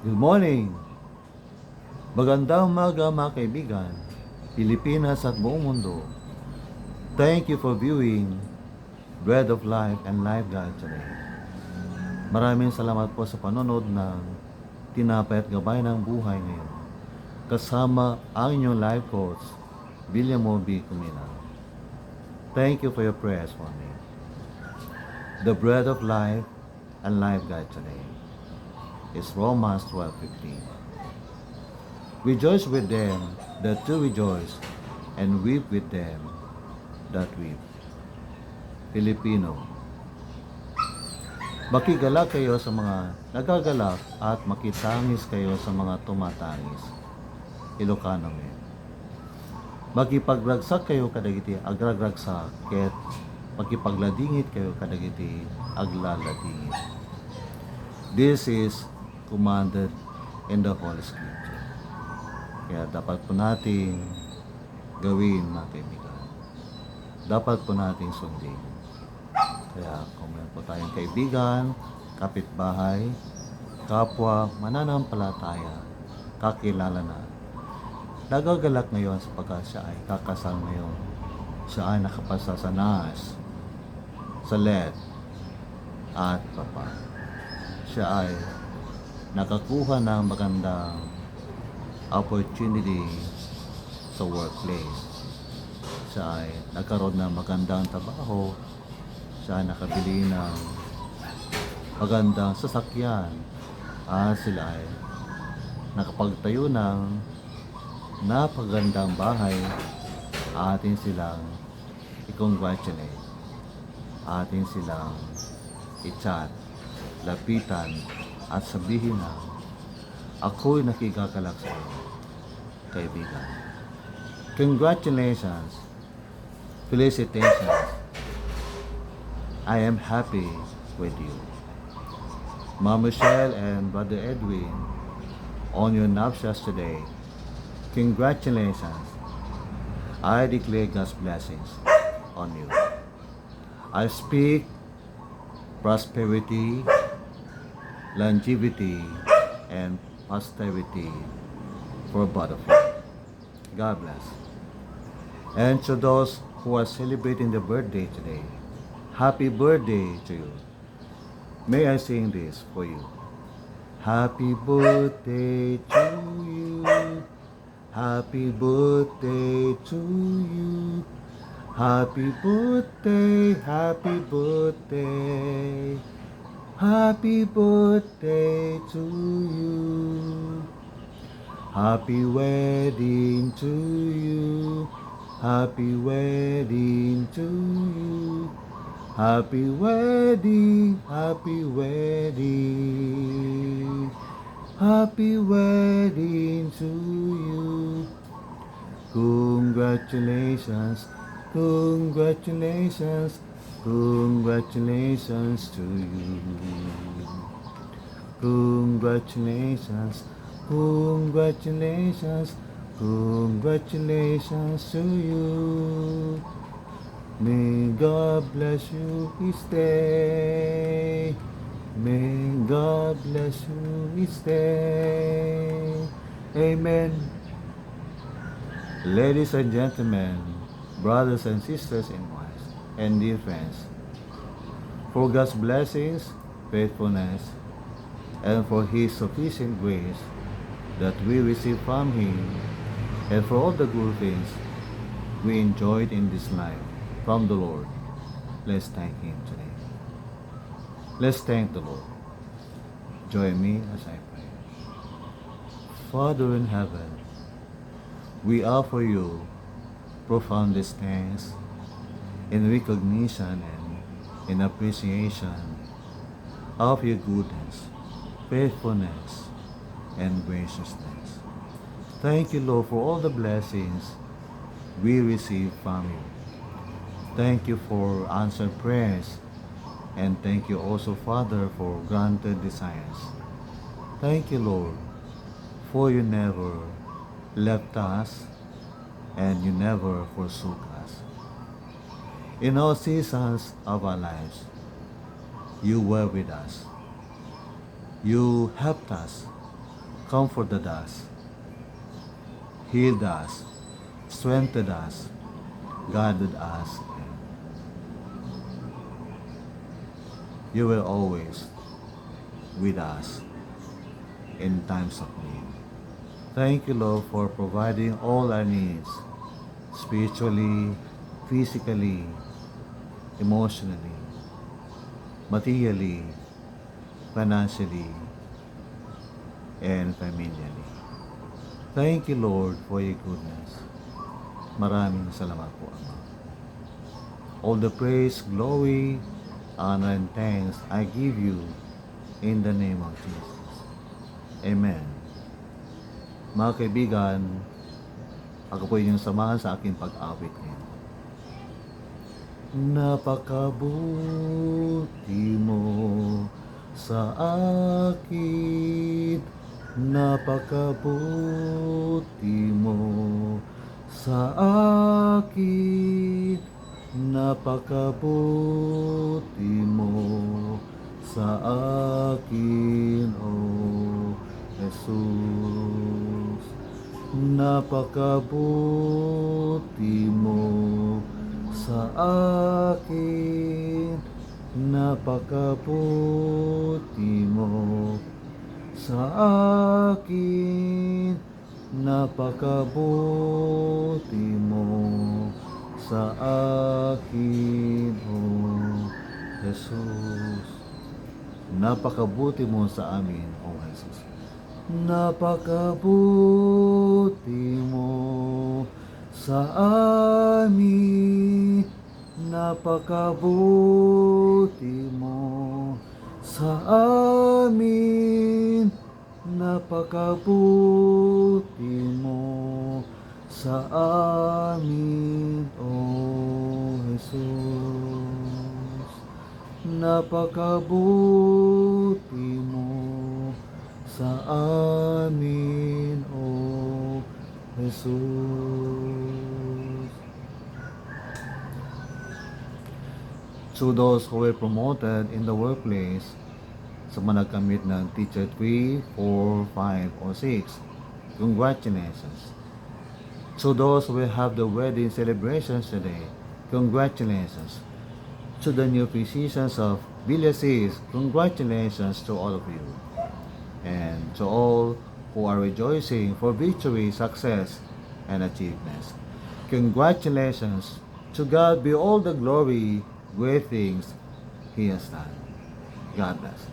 Good morning! Magandang umaga mga kaibigan, Pilipinas at buong mundo. Thank you for viewing Bread of Life and Life Guide today. Maraming salamat po sa panonood ng Tinapay at Gabay ng Buhay ngayon. Kasama ang inyong life coach, William B. Kumina. Thank you for your prayers for me. The Bread of Life and Life Guide today is Romans 12:15. Rejoice with them that do rejoice, and weep with them that weep. Filipino. Makigalak kayo sa mga nagagalak at makitangis kayo sa mga tumatangis. Ilocano ngayon. Makipagragsak kayo kadagiti agragragsak, ket makipagladingit kayo kadagiti aglaladingit. This is commanded in the Holy Scripture. Kaya dapat po natin gawin, mga kaibigan. Dapat po natin sundin. Kaya kung meron po tayong kaibigan, kapitbahay, kapwa, mananampalataya, kakilala na, nagagalak ngayon sapagkat siya ay kakasal ngayon. Siya ay nakapasa sa NAS, sa LED, at papa. Siya ay nakakuha ng magandang opportunity sa workplace. Siya ay nagkaroon ng magandang trabaho. Siya ay nakabili ng magandang sasakyan. Sila ay nakapagtayo ng napagandang bahay. Atin silang i-congratulate. Atin silang i-chat, lapitan, at sabihin na ako'y nakikakalak sa iyo, kaibigan. Congratulations, felicitations, I am happy with you. Mama Michelle and Brother Edwin, on your nuptials today, congratulations. I declare God's blessings on you. I speak prosperity, longevity, and posterity for both of you. God bless. And to those who are celebrating the birthday today, happy birthday to you. May I sing this for you? Happy birthday to you. Happy birthday to you. Happy birthday, happy birthday. Happy birthday to you. Happy wedding to you. Happy wedding to you. Happy wedding, happy wedding. Happy wedding to you. Congratulations, congratulations. Congratulations to you. Congratulations, congratulations, congratulations to you. May God bless you each day. May God bless you each day. Amen. Ladies and gentlemen, brothers and sisters in Christ, and dear friends, for God's blessings, faithfulness, and for His sufficient grace that we receive from Him, and for all the good things we enjoyed in this life from the Lord, let's thank Him today. Let's thank the Lord. Join me as I pray. Father in heaven, we offer you profoundest thanks in recognition and in appreciation of your goodness, faithfulness, and graciousness. Thank you, Lord, for all the blessings we receive from you. Thank you for answered prayers, and thank you also, Father, for granted desires. Thank you, Lord, for you never left us and you never forsook us. In all seasons of our lives, you were with us. You helped us. comforted us, healed us, strengthened us, guided us. You were always with us in times of need. Thank you, Lord, for providing all our needs, spiritually, physically, emotionally, materially, financially, and familially. Thank you, Lord, for your goodness. Maraming salamat po, Ama. All the praise, glory, honor, and thanks I give you in the name of Jesus. Amen. Mga kaibigan, ako po inyong samahan sa aking pag-awit ngayon. Napakabuti mo sa akin, napakabuti mo sa akin, napakabuti mo sa akin, oh Jesus. Napakabuti mo sa akin, napakabuti mo sa akin, napakabuti mo sa akin, oh Jesus. Napakabuti mo sa amin, oh Jesus. Napakabuti mo sa amin, napakabuti mo sa amin, napakabuti mo sa amin, oh Jesus. Napakabuti mo sa amin, oh Jesus. To those who were promoted in the workplace, sa mga nagkamit ng teacher 3, 4, 5, or 6, congratulations. To those who will have the wedding celebrations today, congratulations. To the new physicians of Villasis, congratulations to all of you. And to all who are rejoicing for victory, success, and achievements, congratulations. To God be all the glory, great things He has done. God bless.